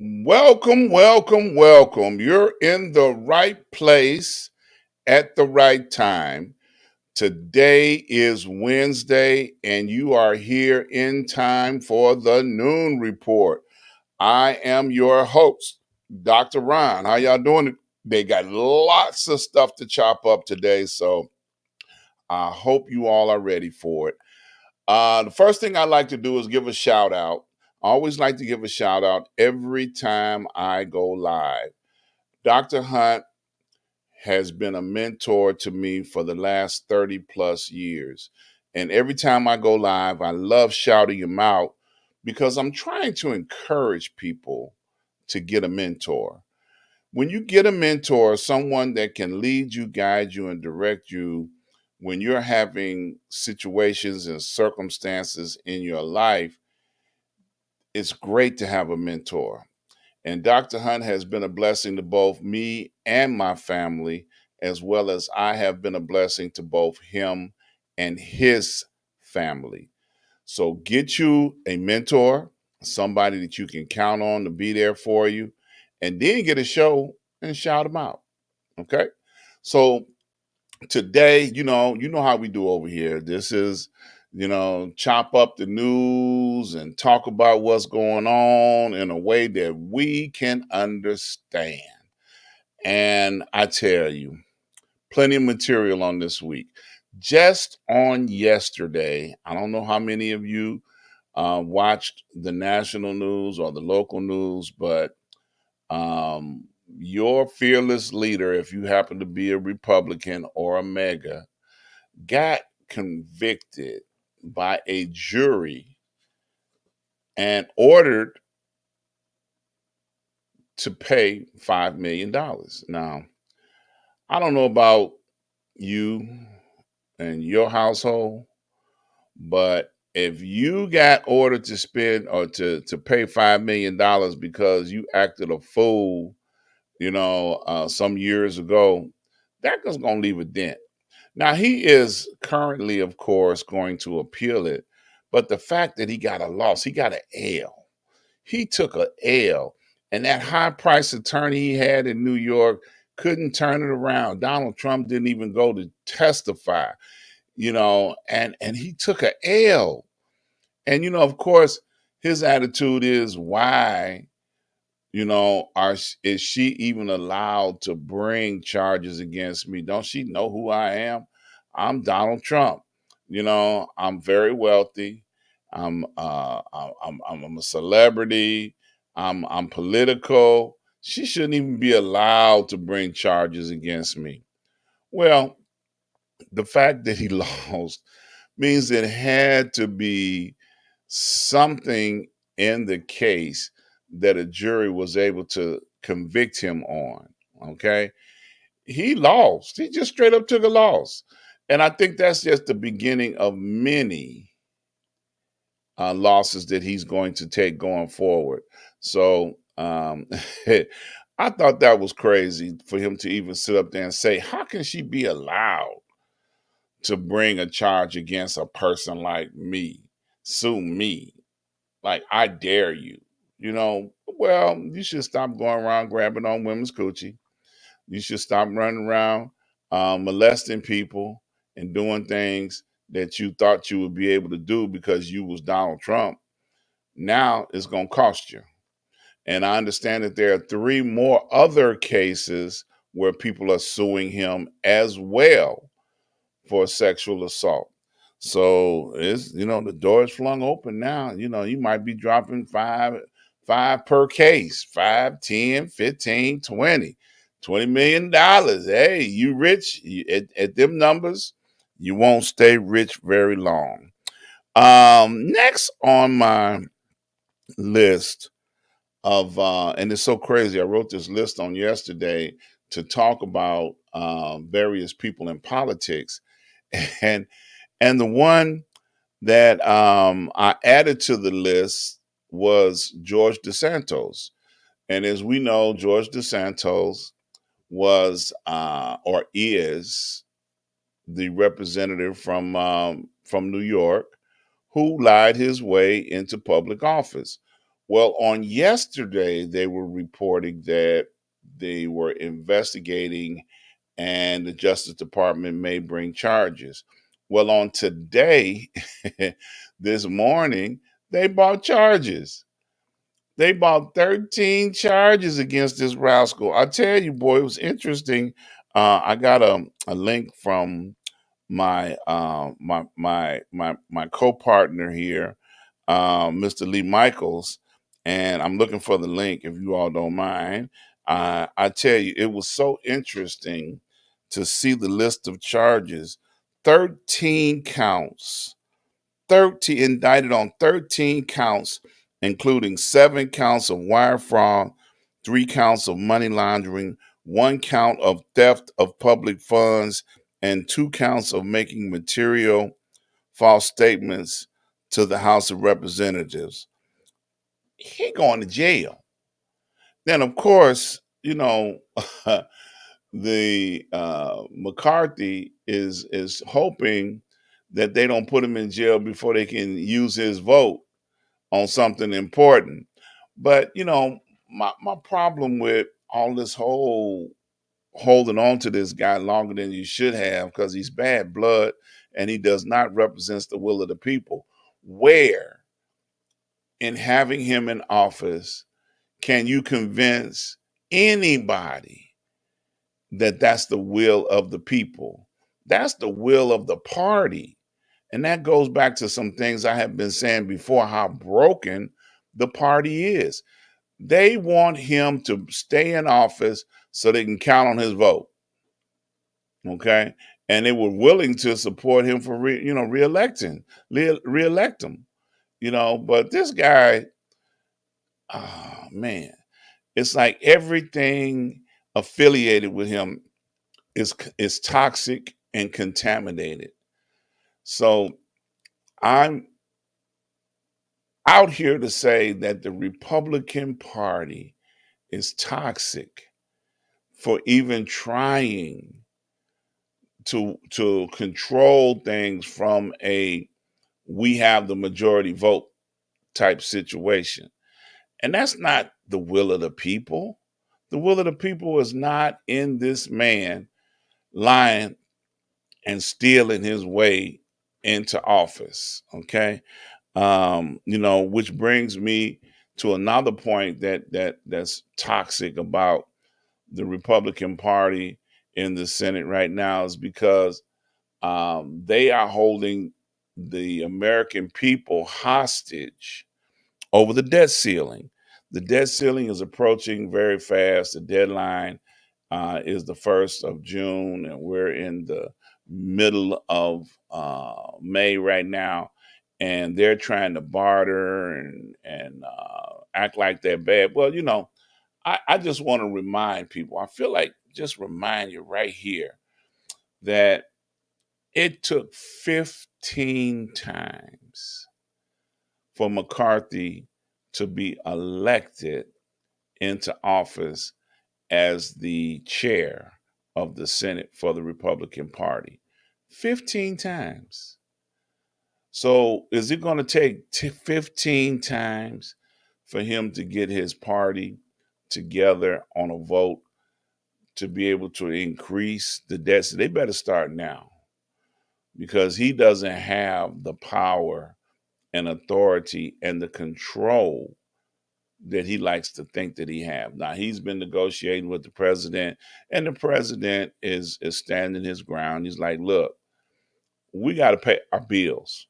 Welcome, welcome, welcome. You're in the right place at the right time. Today is Wednesday, and you are here in time for the noon report. I am your host, Dr. Ron. How y'all doing? They got lots of stuff to chop up today, so I hope you all are ready for it. The first thing I like to do is give a shout out. I always like to give a shout out every time I go live. Dr. Hunt has been a mentor to me for the last 30 plus years. And every time I go live, I love shouting him out because I'm trying to encourage people to get a mentor. When you get a mentor, someone that can lead you, guide you, and direct you when you're having situations and circumstances in your life, it's great to have a mentor. And Dr. Hunt has been a blessing to both me and my family, as well as I have been a blessing to both him and his family. So get you a mentor, somebody that you can count on to be there for you, and then get a show and shout them out. Okay. So today, you know how we do over here. This is, chop up the news and talk about what's going on in a way that we can understand. And I tell you, plenty of material on this week. Just on yesterday, I don't know how many of you watched the national news or the local news, but your fearless leader, if you happen to be a Republican or a mega, got convicted by a jury and ordered to pay $5 million. Now, I don't know about you and your household, but if you got ordered to spend or to pay $5 million because you acted a fool, some years ago, that was going to leave a dent. Now, he is currently, of course, going to appeal it, but the fact that he got a loss, he got an L. He took a L, and that high price attorney he had in New York couldn't turn it around. Donald Trump didn't even go to testify, and he took a L. And, of course, his attitude is why is she even allowed to bring charges against me? Don't she know who I am? I'm Donald Trump. I'm very wealthy. I'm a celebrity. I'm political. She shouldn't even be allowed to bring charges against me. Well, the fact that he lost means it had to be something in the case that a jury was able to convict him on. Okay. He lost. He just straight up took a loss. And I think that's just the beginning of many losses that he's going to take going forward. So I thought that was crazy for him to even sit up there and say, how can she be allowed to bring a charge against a person like me, sue me? Like, I dare you. Well, you should stop going around grabbing on women's coochie. You should stop running around molesting people and doing things that you thought you would be able to do because you was Donald Trump. Now it's going to cost you. And I understand that there are three more other cases where people are suing him as well for sexual assault. So it's the door is flung open now. You might be dropping five per case, 5, 10, 15, 20, $20 million. Hey, you rich at them numbers, you won't stay rich very long. Next on my list of and it's so crazy. I wrote this list on yesterday to talk about various people in politics, and the one that I added to the list was George DeSantos. And as we know, George DeSantos was or is the representative from New York who lied his way into public office. Well, on yesterday, they were reporting that they were investigating and the Justice Department may bring charges. Well, on today, this morning, they brought charges. They brought 13 charges against this rascal. I tell you, boy, it was interesting. I got a link from my co-partner here, Mr. Lee Michaels, and I'm looking for the link if you all don't mind. I tell you, it was so interesting to see the list of charges. 13 counts, 13 indicted on 13 counts, including 7 counts of wire fraud, 3 counts of money laundering, 1 count of theft of public funds, and 2 counts of making material false statements to the House of Representatives. He going to jail. Then, of course, the McCarthy is hoping that they don't put him in jail before they can use his vote on something important. But my problem with all this whole holding on to this guy longer than you should have, because he's bad blood and he does not represent the will of the people. Where in having him in office can you convince anybody that that's the will of the people? That's the will of the party. And that goes back to some things I have been saying before, how broken the party is. They want him to stay in office so they can count on his vote. Okay. And they were willing to support him for reelect him. But this guy, oh man, it's like everything affiliated with him is toxic and contaminated. So I'm out here to say that the Republican Party is toxic for even trying to control things from a we have the majority vote type situation. And that's not the will of the people. The will of the people is not in this man lying and stealing his way into office. Okay. Which brings me to another point that's toxic about the Republican Party in the Senate right now, is because they are holding the American people hostage over the debt ceiling. The debt ceiling is approaching very fast. The deadline is the 1st of June, and we're in the middle of May right now. And they're trying to barter and act like they're bad. Well, I just want to remind people, I feel like just remind you right here that it took 15 times for McCarthy to be elected into office as the chair of the Senate for the Republican Party. 15 times. So is it going to take 15 times for him to get his party together on a vote to be able to increase the debt? So they better start now, because he doesn't have the power and authority and the control that he likes to think that he have. Now, he's been negotiating with the president, and the president is standing his ground. He's like, look, we got to pay our bills.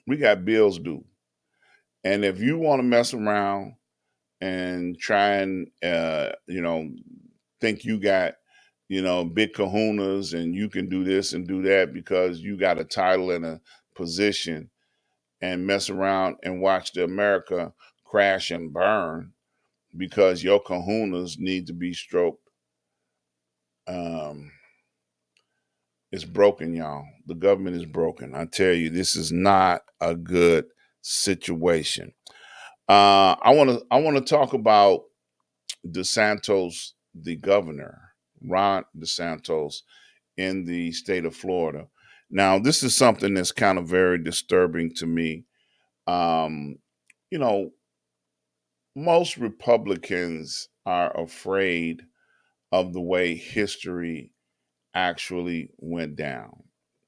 We got bills due. And if you want to mess around and try and think you got big kahunas and you can do this and do that because you got a title and a position, and mess around and watch the America crash and burn because your kahunas need to be stroked. It's broken, y'all. The government is broken. I tell you, this is not a good situation. I want to talk about DeSantis, the governor, Ron DeSantis, in the state of Florida. Now, this is something that's kind of very disturbing to me. Um, you know, most Republicans are afraid of the way history actually went down,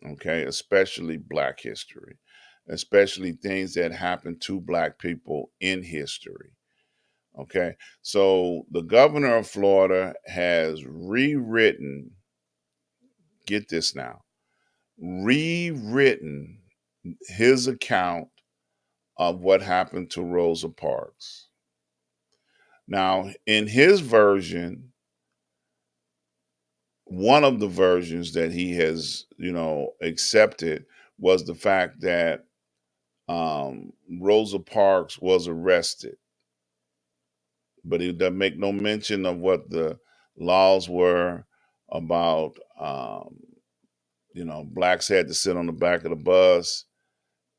okay? Especially Black history, especially things that happened to Black people in history, okay? So the governor of Florida has rewritten, get this now, rewritten his account of what happened to Rosa Parks. Now, in his version, one of the versions that he has, accepted was the fact that Rosa Parks was arrested, but he doesn't make no mention of what the laws were about. Blacks had to sit on the back of the bus.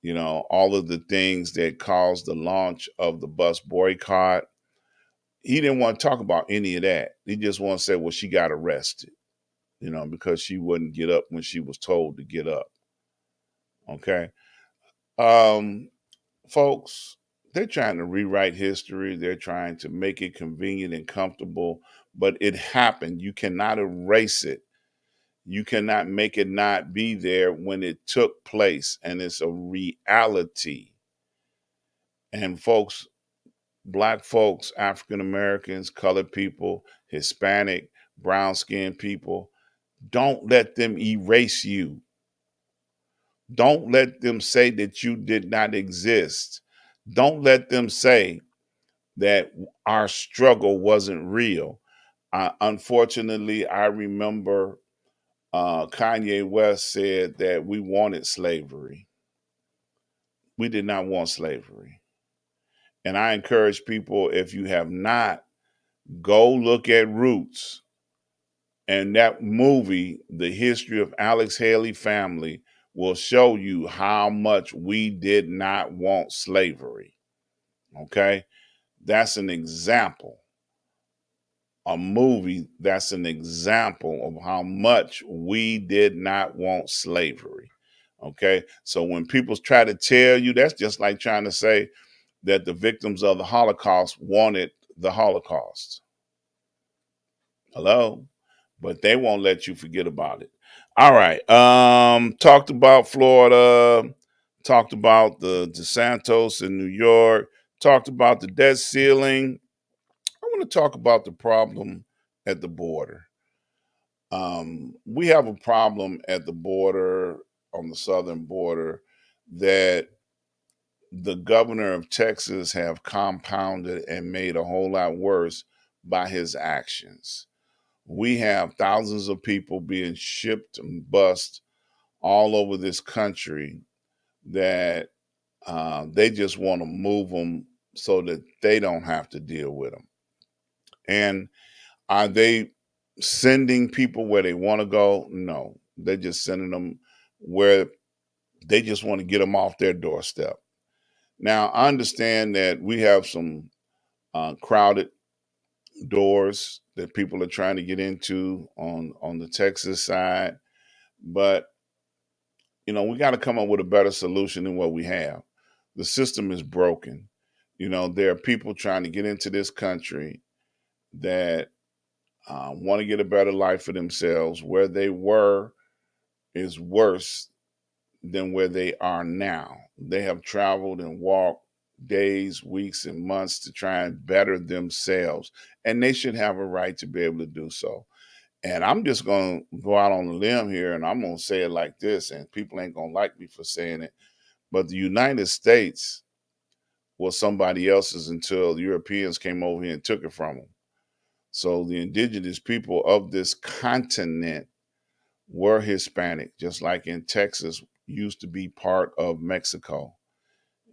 All of the things that caused the launch of the bus boycott. He didn't want to talk about any of that. He just wanted to say, well, she got arrested, because she wouldn't get up when she was told to get up. Okay. Um, Folks, they're trying to rewrite history. They're trying to make it convenient and comfortable, but it happened. You cannot erase it. You cannot make it not be there when it took place, and it's a reality. And folks, Black folks, African Americans, colored people, Hispanic, brown skinned people, don't let them erase you. Don't let them say that you did not exist. Don't let them say that our struggle wasn't real. Unfortunately, I remember Kanye West said that we wanted slavery. We did not want slavery. And I encourage people, if you have not, go look at Roots. And that movie, The History of Alex Haley Family, will show you how much we did not want slavery. Okay? That's an example. A movie that's an example of how much we did not want slavery. Okay? So when people try to tell you, that's just like trying to say that the victims of the Holocaust wanted the Holocaust. Hello? But they won't let you forget about it. All right. Talked about Florida, talked about the DeSantos in New York, talked about the debt ceiling. I want to talk about the problem at the border. We have a problem at the border, on the southern border, that the governor of Texas have compounded and made a whole lot worse by his actions. We have thousands of people being shipped and bused all over this country that they just want to move them so that they don't have to deal with them. And are they sending people where they want to go? No, they're just sending them where they just want to get them off their doorstep. Now, I understand that we have some crowded doors that people are trying to get into on the Texas side, but we got to come up with a better solution than what we have. The system is broken. There are people trying to get into this country that want to get a better life for themselves. Where they were is worse than where they are now. They have traveled and walked days, weeks, and months to try and better themselves, and they should have a right to be able to do so. And I'm just going to go out on a limb here, and I'm going to say it like this, and people ain't going to like me for saying it, but the United States was somebody else's until the Europeans came over here and took it from them. So the indigenous people of this continent were Hispanic, just like in Texas used to be part of Mexico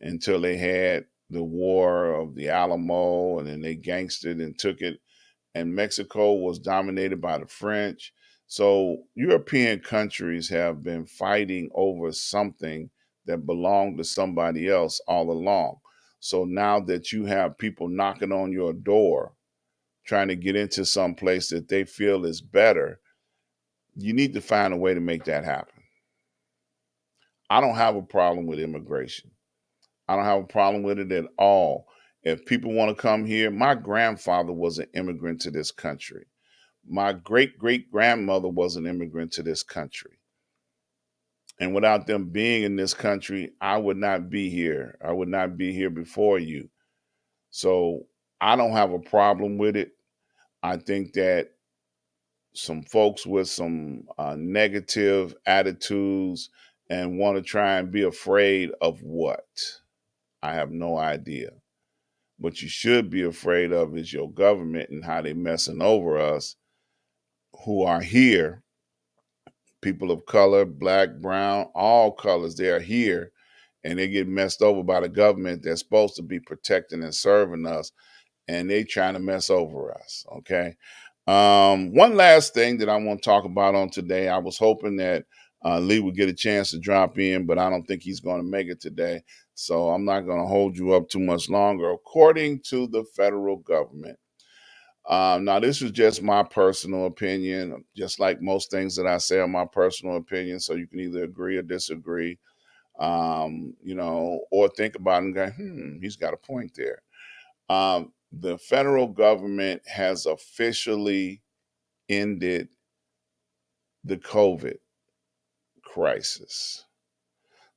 until they had the war of the Alamo, and then they gangstered and took it. And Mexico was dominated by the French. So European countries have been fighting over something that belonged to somebody else all along. So now that you have people knocking on your door, trying to get into some place that they feel is better, you need to find a way to make that happen. I don't have a problem with immigration. I don't have a problem with it at all. If people want to come here, my grandfather was an immigrant to this country. My great great grandmother was an immigrant to this country. And without them being in this country, I would not be here. I would not be here before you. So I don't have a problem with it. I think that some folks with some negative attitudes and want to try and be afraid of what? I have no idea. What you should be afraid of is your government and how they messing over us who are here, people of color, black, brown, all colors, they are here, and they get messed over by the government that's supposed to be protecting and serving us, and they trying to mess over us, okay? One last thing that I want to talk about on today, I was hoping that Lee would get a chance to drop in, but I don't think he's going to make it today, so I'm not going to hold you up too much longer. According to the federal government, now, this is just my personal opinion, just like most things that I say are my personal opinion. So you can either agree or disagree, or think about it and go, he's got a point there. The federal government has officially ended the COVID crisis.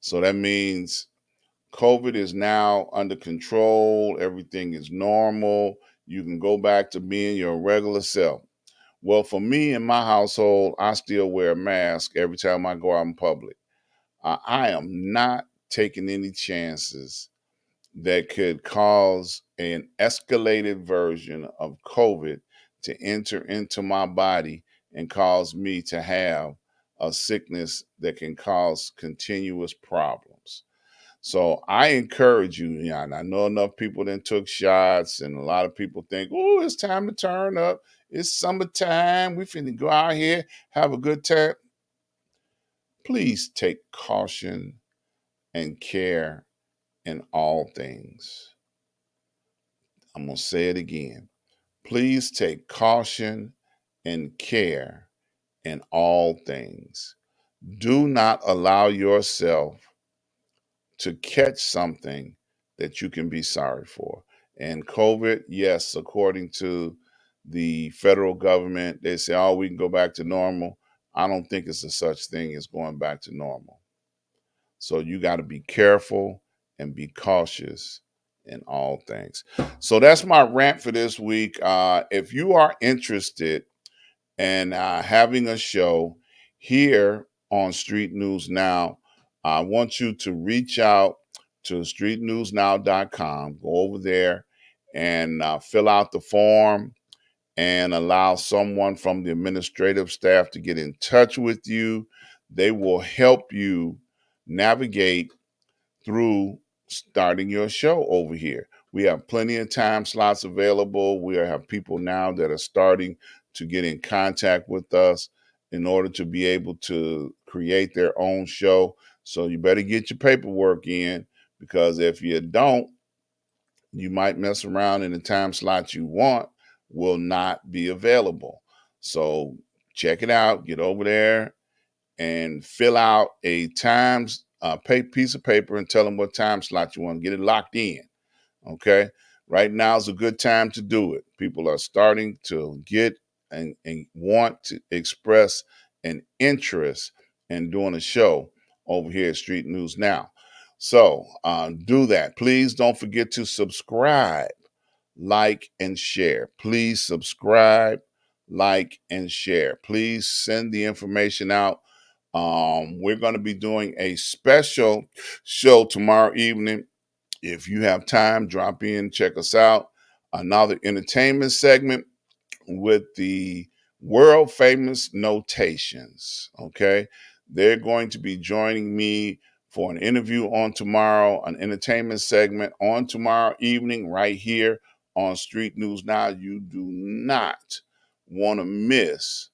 So that means COVID is now under control. Everything is normal. You can go back to being your regular self. Well, for me in my household, I still wear a mask every time I go out in public. I am not taking any chances that could cause an escalated version of COVID to enter into my body and cause me to have a sickness that can cause continuous problems. So I encourage you, and I know enough people that took shots, and a lot of people think, oh, it's time to turn up. It's summertime. We finna go out here, have a good time. Please take caution and care in all things. I'm going to say it again. Please take caution and care in all things. Do not allow yourself to catch something that you can be sorry for. And COVID, yes, according to the federal government, they say, oh, we can go back to normal. I don't think it's a such thing as going back to normal. So you got to be careful and be cautious in all things. So that's my rant for this week. If you are interested in having a show here on Street News Now, I want you to reach out to streetnewsnow.com. Go over there and fill out the form and allow someone from the administrative staff to get in touch with you. They will help you navigate through starting your show over here. We have plenty of time slots available. We have people now that are starting to get in contact with us in order to be able to create their own show. So you better get your paperwork in, because if you don't, you might mess around and the time slot you want will not be available. So check it out. Get over there and fill out a piece of paper and tell them what time slot you want to get it locked in. Okay. Right now is a good time to do it. People are starting to get and want to express an interest in doing a show over here at Street News Now. So do that. Please don't forget to subscribe, like, and share. Please subscribe, like, and share. Please send the information out. We're going to be doing a special show tomorrow evening. If you have time, drop in, check us out. Another entertainment segment with the world famous Notations. Okay. They're going to be joining me for an interview on tomorrow, an entertainment segment on tomorrow evening, right here on Street News Now. You do not want to miss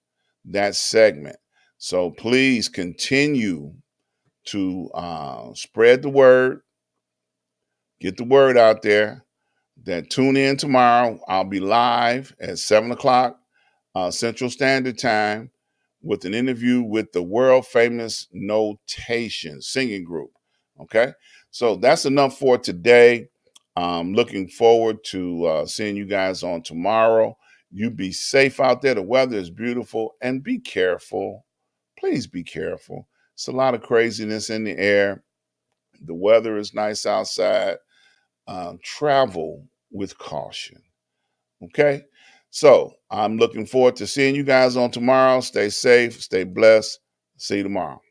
that segment. So please continue to spread the word, get the word out there. Then tune in tomorrow. I'll be live at 7 o'clock Central Standard Time with an interview with the world famous Notation singing group. Okay, so that's enough for today. I'm looking forward to seeing you guys on tomorrow. You be safe out there. The weather is beautiful, and be careful. Please be careful. It's a lot of craziness in the air. The weather is nice outside. Travel with caution. Okay. So I'm looking forward to seeing you guys on tomorrow. Stay safe, stay blessed. See you tomorrow.